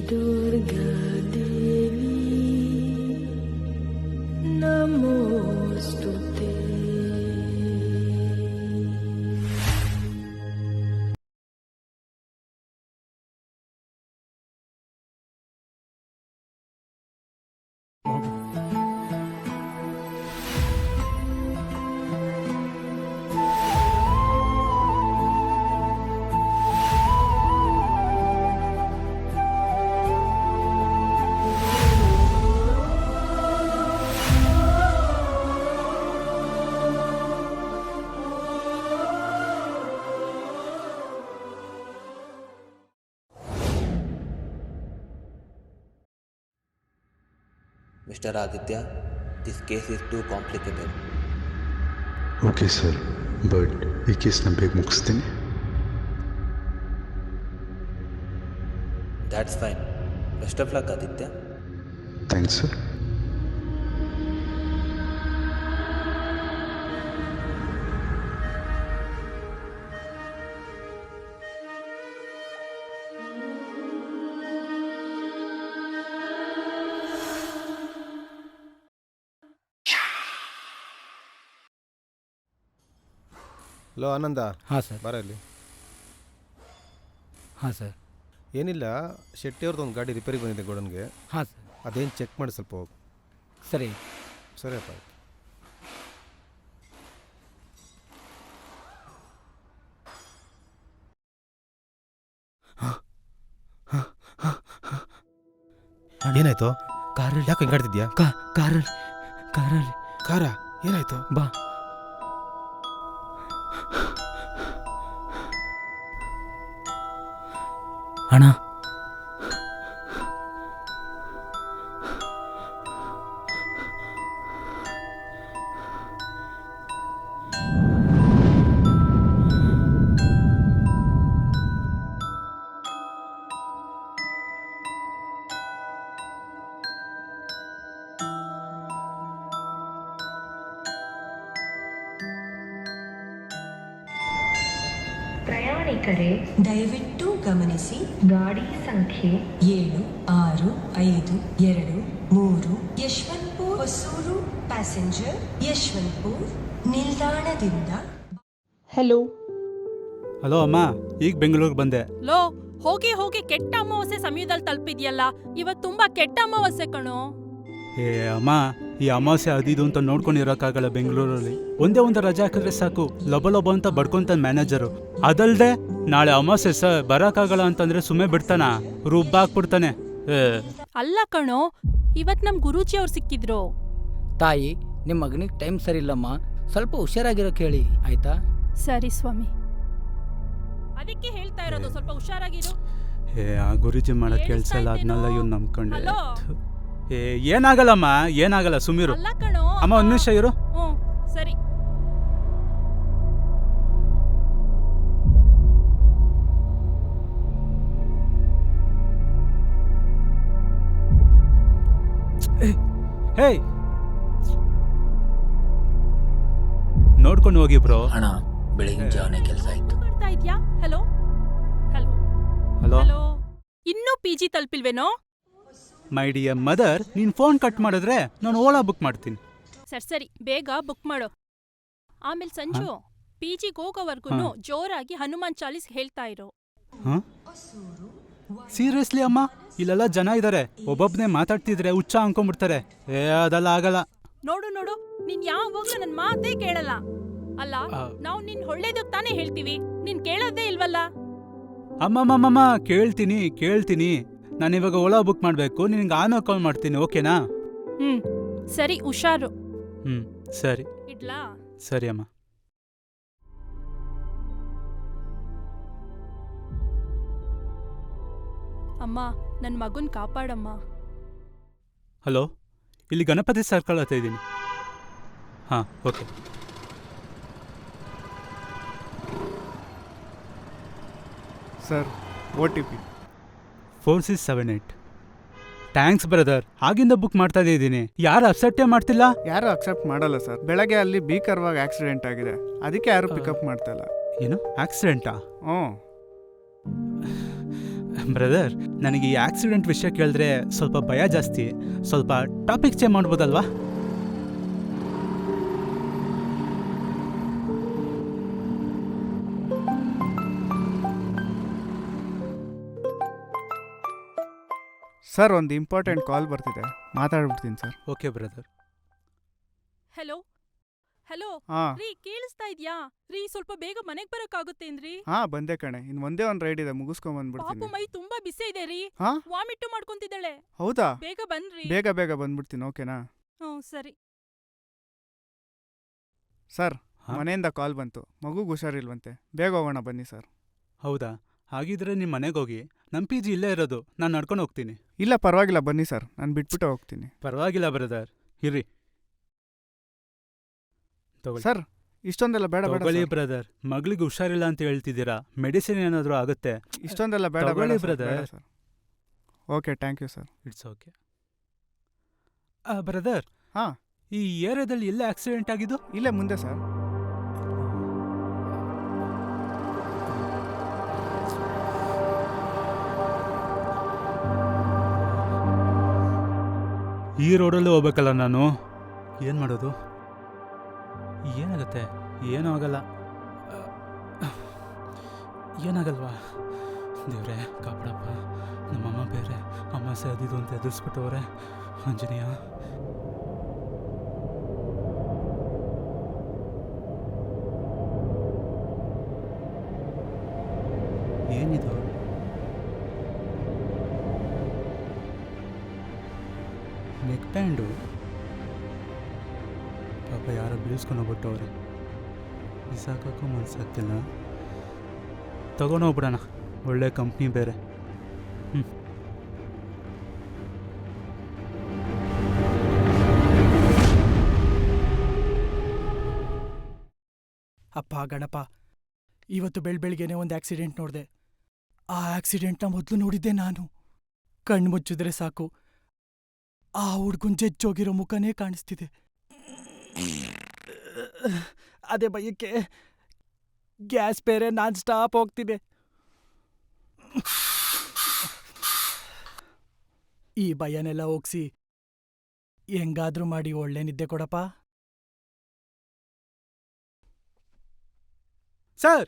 Durga Devi Namostute. Mr. Aditya, this case is too complicated. Okay sir, but ಈ ಕೇಸ್ನ ಬೇಗ ಮುಗಿಸ್ತೀನಿ. That's fine. Best of luck, Aditya. Thanks sir. Hello Ananda. ಹಾಂ sir. ಬರ ಇಲ್ಲಿ. ಹಾಂ ಸರ್. ಏನಿಲ್ಲ, ಶೆಟ್ಟಿಯವ್ರದ್ದು ಒಂದು ಗಾಡಿ ರಿಪೇರಿಗೆ ಬಂದಿದೆ ಗೋಡನ್ಗೆ. ಹಾಂ ಸರ್. ಅದೇನು ಚೆಕ್ ಮಾಡಿ ಸ್ವಲ್ಪ ಹೋಗಿ. ಸರಿ. ಸರಿಯಪ್ಪ. ಏನಾಯ್ತು? ಕಾರಲ್ಲಿ ಯಾಕೆ ಹಿಂಗಾಡ್ತಿದ್ಯಾ? ಕಾರಲ್ಲಿ ಕಾರ ಏನಾಯ್ತು? ಬಾ. ಅಣ್ಣ, ಪ್ರಯಾಣಿಕರೇ ದಯವಿಟ್ಟು ಗಮನಿಸಿ, ಗಾಡಿ ಸಂಖ್ಯೆ 7652 ಯಶವಂತಪುರ ಹೊಸೂರು ಪ್ಯಾಸೆಂಜರ್ ಯಶವಂತಪುರ ನಿಲ್ದಾಣದಿಂದ. ಹಲೋ ಅಮ್ಮ, ಈಗ ಬೆಂಗಳೂರಿಗೆ ಬಂದೆ. ಲೋ, ಹೋಗಿ ಹೋಗಿ ಕೆಟ್ಟ ಅಮಾವಾಸ್ಯೆ ಸಮಯದಲ್ಲಿ ತಲುಪಿದ್ಯಲ್ಲ. ಇವತ್ತು ತುಂಬಾ ಕೆಟ್ಟ ಅಮಾವಾಸ್ಯೆ ಕಣೋ. ಏ ಅಮ್ಮ, ಈ ಅಮಾವಾಸ್ಯೆ ಅದಿದು ಅಂತ ನೋಡ್ಕೊಂಡಿರೋಕ್ಕಾಗಲ್ಲ ಬೆಂಗಳೂರಲ್ಲಿ. ಒಂದೇ ಒಂದು ರಜೆ ಹಾಕಿದ್ರೆ ಸಾಕು, ಲೊಬ ಅಂತ ಬಡ್ಕೊಂತ ಮ್ಯಾನೇಜರು. ಅದಲ್ದೆ ನಾಳೆ ಅಮಾವಾಸ್ಯೆ ಸರ್ ಬರೋಕ್ಕಾಗಲ್ಲ ಅಂತಂದ್ರೆ ಸುಮ್ಮನೆ ಬಿಡ್ತಾನ, ರುಬ್ಬಾಕ್ಬಿಡ್ತಾನೆ. ಅಲ್ಲ ಕಣೋ, ಇವತ್ ನಮ್ ಗುರೂಜಿ ಅವ್ರು ಸಿಕ್ಕಿದ್ರು. ತಾಯಿ, ನಿಮ್ಮ ಮಗನಿಗೆ ಟೈಮ್ ಸರಿ ಇಲ್ಲಮ್ಮ, ಸ್ವಲ್ಪ ಹುಷಾರಾಗಿರೋ ಕೇಳಿ ಆಯ್ತಾ? ಸರಿ ಸ್ವಾಮಿ, ಅದಕ್ಕೆ ಹೇಳ್ತಾ ಇರೋದು ಸ್ವಲ್ಪ ಹುಷಾರಾಗಿರು. ಆ ಗುರುಜಿ ಮಾಡೋ ಕೆಲ್ಸ ಎಲ್ಲ ಅದನ್ನೆಲ್ಲ ಇವ್ನು ನಂಬ್ಕೊಂಡೆ. ಹಲೋ. ಏನಾಗಲ್ಲಮ್ಮ, ಏನಾಗಲ್ಲ, ಸುಮ್ಮಿರು. ಅಲ್ಲ ಕಣೋ ಅಮ್ಮ, ಒಂದ್ ನಿಮಿಷ ಇರು. ಸರಿ. ಹೇ, ನೋಡ್ಕೊಂಡು ಹೋಗಿ ಬ್ರೋ. ಅಣ್ಣ, ಬೆಳಗಿನ ಜಾವನೆ ಕೆಲಸ ಆಯ್ತು. ಮಾಡ್ತಾ ಇದ್ಯಾ? Hello hello hello. ಹಲೋ. ಇನ್ನೂ PG ತಲುಪಿಲ್ವೇನೋ? ಮೈ ಡಿಯರ್ ಮದರ್, ನೀನ್ ಫೋನ್ ಕಟ್ ಮಾಡಿದ್ರೆ ನಾನು ಓಲಾ ಬುಕ್ ಮಾಡ್ತೀನಿ. ಸರಿ, ಬೇಗ ಬುಕ್ ಮಾಡು. ಆಮೇಲೆ ಸಂಜು PGಗೆ ಹೋಗೋವರ್ಗುನು ಜೋರಾಗಿ ಹನುಮಾನ್ ಚಾಲೀಸ್ ಹೇಳ್ತಾ ಇರೋ. ಸೀರಿಯಸ್ಲಿ ಅಮ್ಮ, ಇಲ್ಲೆಲ್ಲ ಜನ ಇದಾರೆ, ಒಬ್ಬೊಬ್ನೇ ಮಾತಾಡ್ತಿದ್ರೆ ಹುಚ್ಚ ಅನ್ಕೊಂಡ್ಬಿಡ್ತಾರೆ. ಅದೆಲ್ಲ ಆಗಲ್ಲ. ನೋಡು, ನೀನ್ ಯಾವಾಗ್ಲೂ ನನ್ ಮಾತೇ ಕೇಳಲ್ಲ ಅಲ್ಲ. ನಾವು ನಿನ್ ಒಳ್ಳೇದಕ್ ತಾನೇ ಹೇಳ್ತೀವಿ, ನೀನ್ ಕೇಳೋದೇ ಇಲ್ವಲ್ಲ. ಅಮ್ಮಮ್ಮಮ್ಮ, ಕೇಳ್ತೀನಿ. ನಾನು ಇವಾಗ ಓಲಾ ಬುಕ್ ಮಾಡ್ಬೇಕು, ನಿನ್ಗೆ ಆಮೇಲೆ ಕಾಲ್ ಮಾಡ್ತೀನಿ, ಓಕೆನಾ? ಸರಿ, ಹುಷಾರು. ಸರಿ. ಇಡ್ಲಾ? ಸರಿ ಅಮ್ಮ. ಅಮ್ಮ, ನನ್ ಮಗುನ್ ಕಾಪಾಡಮ್ಮ. ಹಲೋ, ಇಲ್ಲಿ ಗಣಪತಿ ಸರ್ಕಲ್ ಹತ್ರ ಇದ್ದೀನಿ. ಹಾಂ, okay. Sir, OTP 4678. Thanks brother, ಆಗಿಂದ ಬುಕ್ ಮಾಡ್ತಾ ಇದ್ದೀನಿ. ಯಾರು ಅಕ್ಸೆಪ್ಟೇ ಮಾಡ್ತಿಲ್ಲ? ಯಾರು ಅಕ್ಸೆಪ್ಟ್ ಮಾಡಲ್ಲ ಸರ್. ಬೆಳಗ್ಗೆ ಅಲ್ಲಿ ಭೀಕರವಾಗಿ ಆಕ್ಸಿಡೆಂಟ್ ಆಗಿದೆ, ಅದಕ್ಕೆ ಯಾರು ಪಿಕಪ್ ಮಾಡ್ತಾ ಇಲ್ಲ. ಏನು ಆಕ್ಸಿಡೆಂಟಾ? ಬ್ರದರ್, ನನಗೆ ಈ ಆಕ್ಸಿಡೆಂಟ್ ವಿಷಯ ಕೇಳಿದ್ರೆ ಸ್ವಲ್ಪ ಭಯ ಜಾಸ್ತಿ. ಸ್ವಲ್ಪ ಟಾಪಿಕ್ ಚೇಂಜ್ ಮಾಡ್ಬೋದಲ್ವಾ? ಸರ್ ಒಂದು ಇಂಪಾರ್ಟೆಂಟ್ ಕಾಲ್ ಬರ್ತಿದೆ, ಮಾತಾಡ್ಬಿಡ್ತೀನಿ sir. Okay brother. Hello hello ಹಾಂ ರೀ, ಕೇಳಿಸ್ತಾ ಇದ್ಯಾ? ರೀ, ಸ್ವಲ್ಪ ಬೇಗ ಮನೆಗ್ ಬರಕ್ಕಾಗುತ್ತೇನ್ರಿ? ಹಾಂ ಬಂದೆ ಕಣೆ, ಇನ್ನು ಒಂದೇ ಒಂದು ರೈಡ್ ಇದೆ, ಪಾಪು ಮುಗಿಸ್ಕೊಂಬಂದ್ಬಿಡ್ತೀನಿ. ಮೈ ತುಂಬಾ ಬಿಸಿ ಇದೆ ರೀ. ಹಾಂ ವಾಮಿಟ್ಟು ಮಾಡ್ಕೊಂತಿದ್ದಾಳೆ. ಹೌದಾ? ಬೇಗ ಬನ್ರಿ. ಬೇಗ ಬೇಗ ಬಂದ್ಬಿಡ್ತೀನಿ, ಓಕೆನಾ? ಹ್ಞೂ ಸರಿ. ಸರ್ ಹಾಂ? ಮನೆಯಿಂದ ಕಾಲ್ ಬಂತು, ಮಗುಗೆ ಹುಷಾರಿಲ್ವಂತೆ, ಬೇಗ ಹೋಗೋಣ ಬನ್ನಿ ಸರ್. ಹೌದಾ? ಹಾಗಿದ್ರೆ ನಿಮ್ಮ ಮನೆಗೆ ಹೋಗಿ. ನಮ್ಮ ಪಿ ಜಿ ಇಲ್ಲೇ ಇರೋದು, ನಾನು ನಡ್ಕೊಂಡು ಹೋಗ್ತೀನಿ. ಇಲ್ಲ ಪರವಾಗಿಲ್ಲ ಬನ್ನಿ ಸರ್, ನಾನು ಬಿಟ್ಬಿಟ್ಟು ಹೋಗ್ತೀನಿ. ಪರವಾಗಿಲ್ಲ ಬ್ರದರ್, ಇರ್ರಿ. ತಗೊಳ್ಳಿ. ಸರ್ ಇಷ್ಟೊಂದೆಲ್ಲ ಬೇಡ ಬೇಡ ತಗೊಳ್ಳಿ ಸರ್. ಬ್ರದರ್, ಮಗಳಿಗೆ ಹುಷಾರಿಲ್ಲ ಅಂತ ಹೇಳ್ತಿದ್ದೀರಾ, ಮೆಡಿಸಿನ್ ಏನಾದರೂ ಆಗುತ್ತೆ. ಇಷ್ಟೊಂದೆಲ್ಲ ಬೇಡ ಬೇಡ ತಗೊಳ್ಳಿ ಸರ್, brother. ಬೇಡ sir. Okay thank you sir. It's okay. Brother, ಹಾಂ ಈ ಏರಿಯಾದಲ್ಲಿ ಎಲ್ಲೇ ಆಕ್ಸಿಡೆಂಟ್ ಆಗಿದ್ದು? ಇಲ್ಲೇ ಮುಂದೆ ಸರ್. ಈ ರೋಡಲ್ಲೂ ಹೋಗ್ಬೇಕಲ್ಲ ನಾನು. ಏನು ಮಾಡೋದು? ಏನಾಗುತ್ತೆ? ಏನೂ ಆಗಲ್ಲ. ಏನಾಗಲ್ವಾ? ದೇವ್ರೆ ಕಾಪಾಡಪ್ಪ. ನಮ್ಮಮ್ಮ ಬೇರೆ ಅಮಾಸೆ ಅದಿದು ಅಂತ ಎದುರಿಸ್ಬಿಟ್ಟವ್ರೆ. ಆಂಜನೇಯ. ಏನಿದು? Neck band. ಪಾಪ ಯಾರೋ ಬೀಳ್ಸ್ಕೊಂಡು ಹೋಗ್ಬಿಟ್ಟವ್ರೆ. ಬಿಸಾಕಕ್ಕೂ ಮನ್ಸಾಗ್ತಿಲ್ಲ. ತಗೊಂಡೋಗ್ಬಿಡೋಣ, ಒಳ್ಳೆ ಕಂಪ್ನಿ ಬೇರೆ. ಅಪ್ಪ ಗಣಪ, ಇವತ್ತು ಬೆಳಗ್ಗೆನೆ ಒಂದು ಆಕ್ಸಿಡೆಂಟ್ ನೋಡಿದೆ. ಆ ಆಕ್ಸಿಡೆಂಟ್ನ ಮೊದಲು ನೋಡಿದ್ದೆ ನಾನು. ಕಣ್ಣು ಮುಚ್ಚಿದ್ರೆ ಸಾಕು, ಆ ಹುಡ್ಗನ್ ಜಜ್ಜೋಗಿರೋ ಮುಖನೇ ಕಾಣಿಸ್ತಿದೆ. ಅದೇ ಭಯಕ್ಕೆ ಗ್ಯಾಸ್ ಬೇರೆ ನಾನ್ ಸ್ಟಾಪ್ ಹೋಗ್ತಿದೆ. ಈ ಭಯನೆಲ್ಲ ಹೋಗ್ಸಿ ಹೆಂಗಾದ್ರೂ ಮಾಡಿ ಒಳ್ಳೆ ನಿದ್ದೆ ಕೊಡಪ್ಪ. ಸರ್,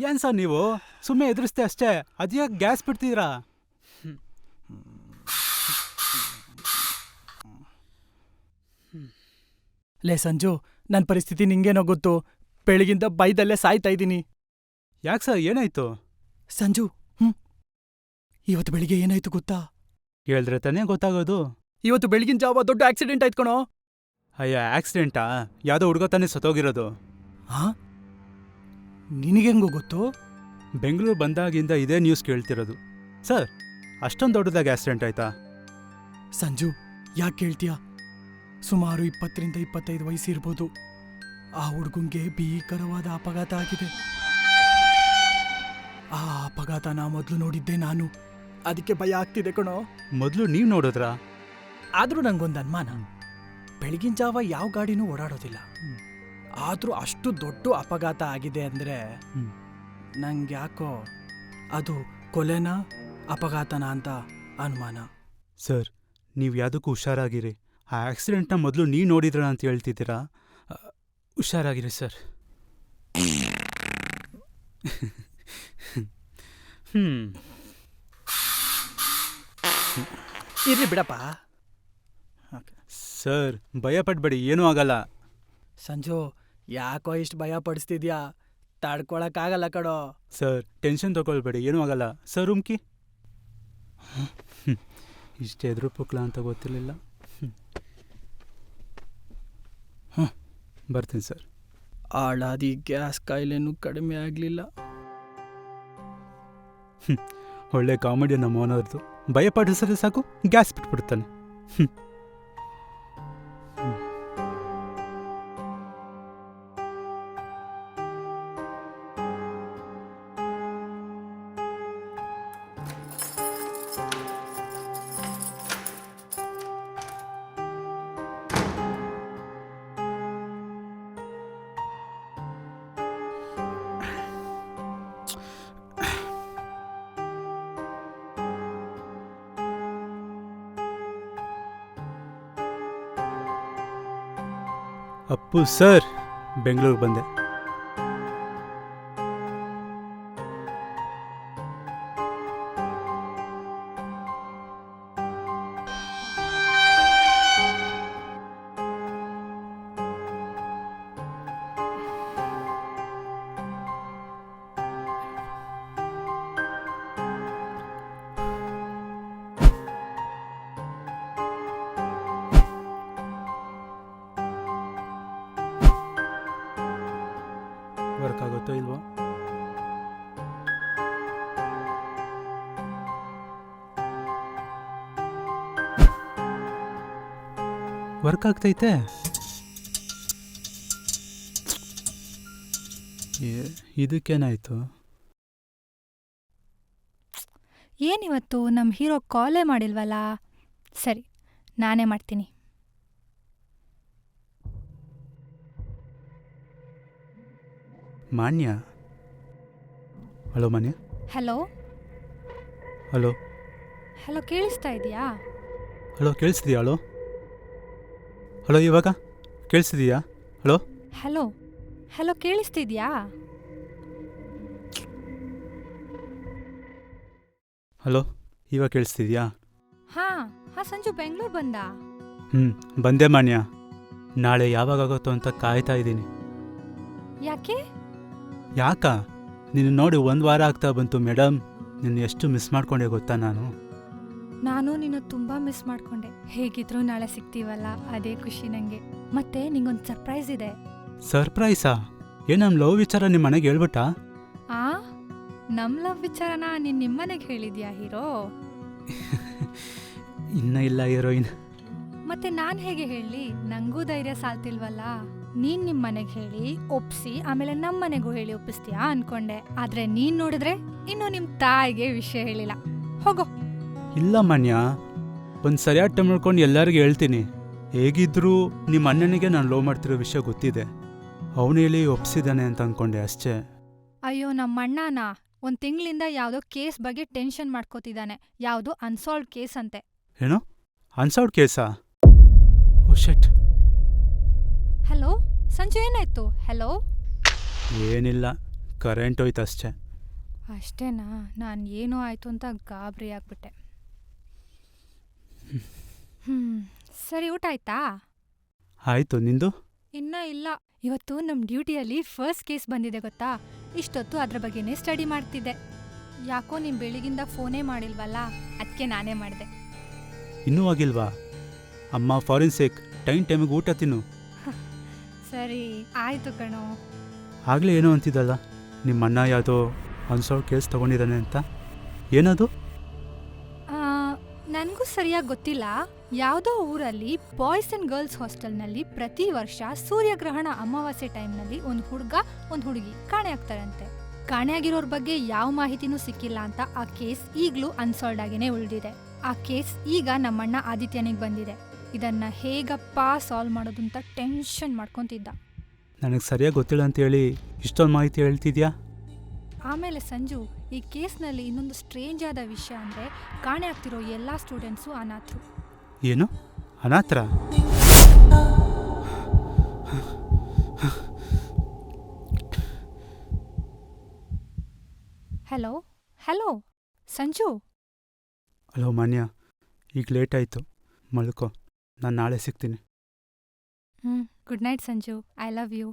ಏನು ಸರ್ ನೀವು ಸುಮ್ಮನೆ ಎದುರಿಸ್ತೆ ಅಷ್ಟೇ, ಅದ್ಯಾಕೆ ಗ್ಯಾಸ್ ಬಿಡ್ತಿದ್ದೀರಾ? ಲೇ ಸಂಜು, ನನ್ನ ಪರಿಸ್ಥಿತಿ ನಿಂಗೇನೋ ಗೊತ್ತು. ಬೆಳಗಿಂದ ಬೈದಲ್ಲೇ ಸಾಯ್ತಾ ಇದ್ದೀನಿ. ಯಾಕೆ ಸರ್, ಏನಾಯ್ತು? ಸಂಜು, ಇವತ್ತು ಬೆಳಿಗ್ಗೆ ಏನಾಯ್ತು ಗೊತ್ತಾ? ಹೇಳಿದ್ರೆ ತಾನೇ ಗೊತ್ತಾಗೋದು. ಇವತ್ತು ಬೆಳಗಿನ ಜಾವ ದೊಡ್ಡ ಆಕ್ಸಿಡೆಂಟ್ ಆಯ್ತು ಕಣೋ. ಅಯ್ಯ, ಆಕ್ಸಿಡೆಂಟಾ? ಯಾವುದೋ ಹುಡುಗ ತಾನೇ ಸತ್ತೋಗಿರೋದು. ಹಾ? ನಿನಗೆಂಗೋ ಗೊತ್ತು? ಬೆಂಗಳೂರು ಬಂದಾಗಿಂದ ಇದೇ ನ್ಯೂಸ್ ಕೇಳ್ತಿರೋದು. ಸರ್, ಅಷ್ಟೊಂದು ದೊಡ್ಡದಾಗಿ ಆಕ್ಸಿಡೆಂಟ್ ಆಯ್ತಾ? ಸಂಜು, ಯಾಕೆ ಕೇಳ್ತೀಯ? ಸುಮಾರು 20-25 ವಯಸ್ಸಿರ್ಬೋದು. ಆ ಹುಡುಗಂಗೆ ಭೀಕರವಾದ ಅಪಘಾತ ಆಗಿದೆ. ಆ ಅಪಘಾತನ ಮೊದಲು ನೋಡಿದ್ದೆ ನಾನು. ಅದಕ್ಕೆ ಭಯ ಆಗ್ತಿದೆ ಕಣೋ. ಮೊದಲು ನೀವು ನೋಡಿದ್ರಾ? ಆದ್ರೂ ನಂಗೊಂದು ಅನುಮಾನ. ಬೆಳಗಿನ ಜಾವ ಯಾವ ಗಾಡಿನೂ ಓಡಾಡೋದಿಲ್ಲ. ಆದ್ರೂ ಅಷ್ಟು ದೊಡ್ಡ ಅಪಘಾತ ಆಗಿದೆ ಅಂದ್ರೆ ನಂಗೆ ಯಾಕೋ ಅದು ಕೊಲೆನಾ ಅಪಘಾತನ ಅಂತ ಅನುಮಾನ. ಸರ್, ನೀವು ಯಾವುದಕ್ಕೂ ಹುಷಾರಾಗಿರಿ. ಆ ಆಕ್ಸಿಡೆಂಟ್ನ ಮೊದಲು ನೀವು ನೋಡಿದ್ರ ಅಂತ ಹೇಳ್ತಿದ್ದೀರಾ? ಹುಷಾರಾಗಿರಿ ಸರ್. ಇರ್ಲಿ ಬಿಡಪ್ಪ. ಸರ್, ಭಯಪಡ್ಬೇಡಿ, ಏನೂ ಆಗಲ್ಲ. ಸಂಜು, ಯಾಕೋ ಇಷ್ಟು ಭಯ ಪಡಿಸ್ತಿದ್ಯಾ? ತಡ್ಕೊಳಕ್ಕಾಗಲ್ಲ ಕಣೋ. ಸರ್, ಟೆನ್ಷನ್ ತಗೊಳ್ಬೇಡಿ, ಏನೂ ಆಗಲ್ಲ. ಸರ್, ರೂಮ್ಕಿ. ಇಷ್ಟೇ ಎದುರು ಪುಕ್ಲ ಅಂತ ಗೊತ್ತಿರಲಿಲ್ಲ. ಬರ್ತೀನಿ ಸರ್. ಆಳಾದಿ ಗ್ಯಾಸ್ ಕಾಯಿಲೆನೂ ಕಡಿಮೆ ಆಗಲಿಲ್ಲ. ಒಳ್ಳೆ ಕಾಮಿಡಿ ನಮ್ಮ ಓನರ್ದು. ಭಯಪಡಿಸಿದ್ರೆ ಸಾಕು, ಗ್ಯಾಸ್ ಬಿಟ್ಬಿಡ್ತಾನೆ. ಅಪ್ಪು ಸರ್ ಬೆಂಗಳೂರು ಬಂದೆ. ವರ್ಕ್ ಆಗುತ್ತೋ ಇಲ್ವೋ? ವರ್ಕ್ ಆಗ್ತೈತೆ. ಇದಕ್ಕೇನಾಯ್ತು? ಏನಿವತ್ತು ನಮ್ಮ ಹೀರೋ ಕಾಲೇ ಮಾಡಿಲ್ವಲ್ಲ. ಸರಿ, ನಾನೇ ಮಾಡ್ತೀನಿ. ಮಾನ್ಯ. ಹಲೋ ಮಾನ್ಯ. ಹಲೋ ಹಲೋ ಹಲೋ, ಕೇಳಿಸ್ತಾ ಇದೆಯಾ? ಹಲೋ ಕೇಳಿಸ್ತಿದೆಯಾ? ಹಲೋ ಹಲೋ ಇವಾಗ ಕೇಳಿಸ್ತಿದೆಯಾ? ಹಲೋ ಹಲೋ ಹಲೋ, ಕೇಳಿಸ್ತಿದ್ಯಾ? ಹಲೋ ಇವಾಗ ಕೇಳಿಸ್ತಿದೆಯಾ? ಹಾಂ ಹಾಂ, ಸಂಜು ಬೆಂಗಳೂರು ಬಂದ? ಬಂದೆ ಮಾನ್ಯ. ನಾಳೆ ಯಾವಾಗಾಗುತ್ತೋ ಅಂತ ಕಾಯ್ತಾ ಇದ್ದೀನಿ. ಯಾಕೆ? ಯಾಕ? ನಿನ್ನ ನೋಡಿ 1 ವಾರ ಆಗ್ತಾ ಬಂತು ಮೇಡಮ್. ನಿನ್ನ ಎಷ್ಟು ಮಿಸ್ ಮಾಡ್ಕೊಂಡೆ ಗೊತ್ತಾ ನಾನು? ನಾನು ನಿನ್ನ ತುಂಬ ಮಿಸ್ ಮಾಡ್ಕೊಂಡೆ. ಹೇಗಿದ್ರೂ ನಾಳೆ ಸಿಗ್ತೀವಲ್ಲ, ಅದೇ ಖುಷಿ ನನಗೆ. ಮತ್ತೆ ನಿಂಗೊಂದು ಸರ್ಪ್ರೈಸ್ ಇದೆ. ಸರ್ಪ್ರೈಸಾ? ನಮ್ಮ ಲವ್ ವಿಚಾರ ನಿಮ್ಮ ಮನೆಗೆ ಹೇಳ್ಬಿಟ್ಟಾ? ಆ ನಮ್ಮ ಲವ್ ವಿಚಾರನ ನೀನು ನಿಮ್ಮನೆಗೆ ಹೇಳಿದ್ಯಾ ಹೀರೋ? ಇನ್ನ ಇಲ್ಲ ಹೀರೋಯಿನ್. ಮತ್ತೆ ನಾನು ಹೇಗೆ ಹೇಳಿ? ನಂಗೂ ಧೈರ್ಯ ಸಾಲ್ತಿಲ್ವಲ್ಲ. ನೀನ್ ನಿಮ್ಮ ಮನೆಗೆ ಹೇಳಿ ಒಪ್ಸಿ, ಆಮೇಲೆ ನಮ್ಮ ಮನೆಗೂ ಹೇಳಿ ಒಪ್ಪಿಸ್ತೀಯಾ ಅನ್ಕೊಂಡೆ. ಆದ್ರೆ ನೀನ್ ನೋಡಿದ್ರೆ ಇನ್ನು ನಿಮ್ಮ ತಾಯಿಗೆ ವಿಷಯ ಹೇಳಿಲ್ಲ. ಹೋಗೋ. ಇಲ್ಲ ಮಾನ್ಯ, ಒಂದು ಸರಿಯಾದ ಟೈಮ್ ಮಾಡ್ಕೊಂಡು ಎಲ್ಲರಿಗೂ ಹೇಳ್ತೀನಿ. ಹೇಗಿದ್ರೂ ನಿಮ್ಮ ಅಣ್ಣನಿಗೆ ನಾನು ಲವ್ ಮಾಡ್ತಿರೋ ವಿಷಯ ಗೊತ್ತಿದೆ. ಅವನು ಹೇಳಿ ಒಪ್ಸಿದ್ದಾನೆ ಅಂತ ಅಂದ್ಕೊಂಡೆ ಅಷ್ಟೇ. ಅಯ್ಯೋ, ನಮ್ಮ ಅಣ್ಣನ 1 ತಿಂಗಳಿಂದ ಯಾವುದೋ ಕೇಸ್ ಬಗ್ಗೆ ಟೆನ್ಷನ್ ಮಾಡ್ಕೋತಿದ್ದಾನೆ. ಯಾವುದೋ ಅನ್ಸಾಲ್ವ್ ಕೇಸ್ ಅಂತೆ. ಏನೋ ಅನ್ಸಾಲ್ವ್ ಕೇಸಾ? ಓ ಶಿಟ್. ಹಲೋ ಸಂಜು, ಏನಾಯ್ತು? ಹಲೋ. ಏನಿಲ್ಲ, ಕರೆಂಟ್ ಹೋಯ್ತು ಅಷ್ಟೇ. ಅಷ್ಟೇನಾ? ನಾನು ಏನೋ ಆಯ್ತು ಅಂತ ಗಾಬರಿ ಆಗ್ಬಿಟ್ಟೆ. ಸರಿ, ಊಟ ಆಯ್ತಾ? ಆಯ್ತು, ನಿಂದು? ಇನ್ನ ಇಲ್ಲ. ಇವತ್ತು ನಮ್ಮ ಡ್ಯೂಟಿಯಲ್ಲಿ ಫಸ್ಟ್ ಕೇಸ್ ಬಂದಿದೆ ಗೊತ್ತಾ? ಇಷ್ಟೊತ್ತು ಅದ್ರ ಬಗ್ಗೆನೇ ಸ್ಟಡಿ ಮಾಡ್ತಿದ್ದೆ. ಯಾಕೋ ನೀನು ಬೆಳಿಗಿಂದ ಫೋನೇ ಮಾಡಿಲ್ವಲ್ಲ, ಅದಕ್ಕೆ ನಾನೇ ಮಾಡಿದೆ. ಇನ್ನೂ ಆಗಿಲ್ವಾ? ಅಮ್ಮ ಫಾರೆನ್ಸಿಕ್ ಟೈಮಿಗೆ ಊಟ ತಿನ್ನು. ಸರಿ ಆಯ್ತು ಕಣೋ. ಆಗಲೇ ಏನೋ ಅಂತಿದ್ದಲ್ಲ, ನಿಮ್ಮ ಅಣ್ಣ ಯಾವುದೋ ಅನ್ಸಾಲ್ವ್ ಕೇಸ್ ತೊಗೊಂಡಿದ್ದಾನೆ ಅಂತ. ಏನದು? ನನಗೂ ಸರಿಯಾಗಿ ಗೊತ್ತಿಲ್ಲ. ಯಾವುದೋ ಊರಲ್ಲಿ ಬಾಯ್ಸ್ ಆ್ಯಂಡ್ ಗರ್ಲ್ಸ್ ಹಾಸ್ಟೆಲ್ನಲ್ಲಿ ಪ್ರತಿ ವರ್ಷ ಸೂರ್ಯಗ್ರಹಣ ಅಮಾವಾಸ್ಯೆ ಟೈಮ್ನಲ್ಲಿ ಒಂದು ಹುಡುಗ ಒಂದು ಹುಡುಗಿ ಕಾಣೆ ಆಗ್ತಾರಂತೆ. ಕಾಣೆಯಾಗಿರೋರ ಬಗ್ಗೆ ಯಾವ ಮಾಹಿತಿನೂ ಸಿಕ್ಕಿಲ್ಲ ಅಂತ ಆ ಕೇಸ್ ಈಗಲೂ ಅನ್ಸಾಲ್ವ್ ಆಗೇನೆ ಉಳಿದಿದೆ. ಆ ಕೇಸ್ ಈಗ ನಮ್ಮಣ್ಣ ಆದಿತ್ಯನಿಗೆ ಬಂದಿದೆ. ಇದನ್ನ ಹೇಗಪ್ಪ ಸಾಲ್ವ್ ಮಾಡೋದು ಅಂತ ಟೆನ್ಷನ್ ಮಾಡ್ಕೊತಿದ್ದ. ನನಗೆ ಸರಿಯಾಗಿ ಗೊತ್ತಿಲ್ಲ ಅಂತ ಹೇಳಿ ಇಷ್ಟೊಂದು ಮಾಹಿತಿ ಹೇಳ್ತಿದ್ಯಾ? ಆಮೇಲೆ ಸಂಜು, ಈ ಕೇಸ್ನಲ್ಲಿ ಇನ್ನೊಂದು ಸ್ಟ್ರೇಂಜ್ ಆದ ವಿಷಯ ಅಂದರೆ, ಕಾಣೆ ಆಗ್ತಿರೋ ಎಲ್ಲ ಸ್ಟೂಡೆಂಟ್ಸು ಅನಾಥರು. ಏನು ಅನಾಥರ? Hello hello Sanju. Hello Manya, ಈಗ ಲೇಟ್ ಆಯಿತು, ಮಲ್ಕೋ. ನಾನು ನಾಳೆ ಸಿಗ್ತೀನಿ. Good night Sanju. I love you.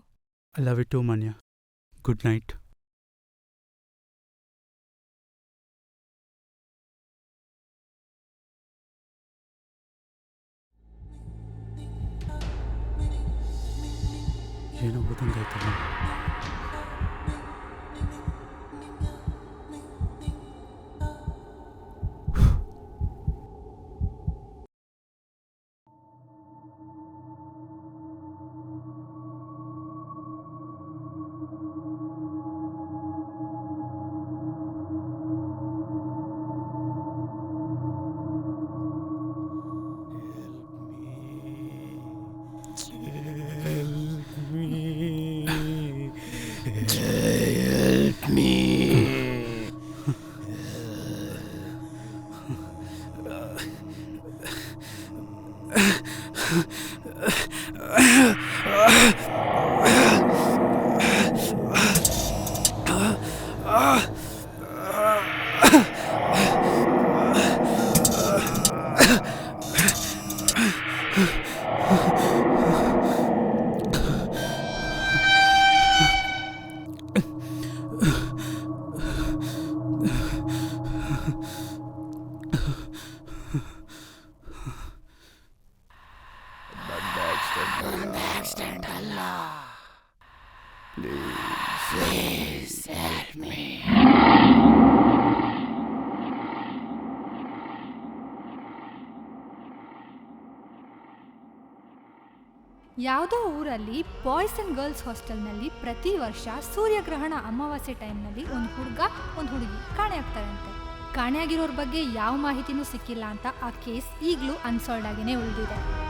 I love you too Manya. Good night. ಏನೋ ಗೊತ್ತಂಗಾಯ್ತಲ್ಲ. Help me. ಯಾವುದೋ ಊರಲ್ಲಿ ಬಾಯ್ಸ್ ಅಂಡ್ ಗರ್ಲ್ಸ್ ಹಾಸ್ಟೆಲ್ನಲ್ಲಿ ಪ್ರತಿ ವರ್ಷ ಸೂರ್ಯಗ್ರಹಣ ಅಮಾವಾಸ್ಯೆ ಟೈಮ್ನಲ್ಲಿ ಒಂದು ಹುಡುಗ ಒಂದು ಹುಡುಗಿ ಕಾಣೆಯಾಗ್ತಾರಂತೆ. ಕಾಣೆಯಾಗಿರೋರ ಬಗ್ಗೆ ಯಾವ ಮಾಹಿತಿನೂ ಸಿಕ್ಕಿಲ್ಲ ಅಂತ ಆ ಕೇಸ್ ಈಗಲೂ ಅನ್ಸಾಲ್ವ್ ಆಗಿನೇ ಉಳಿದಿದೆ.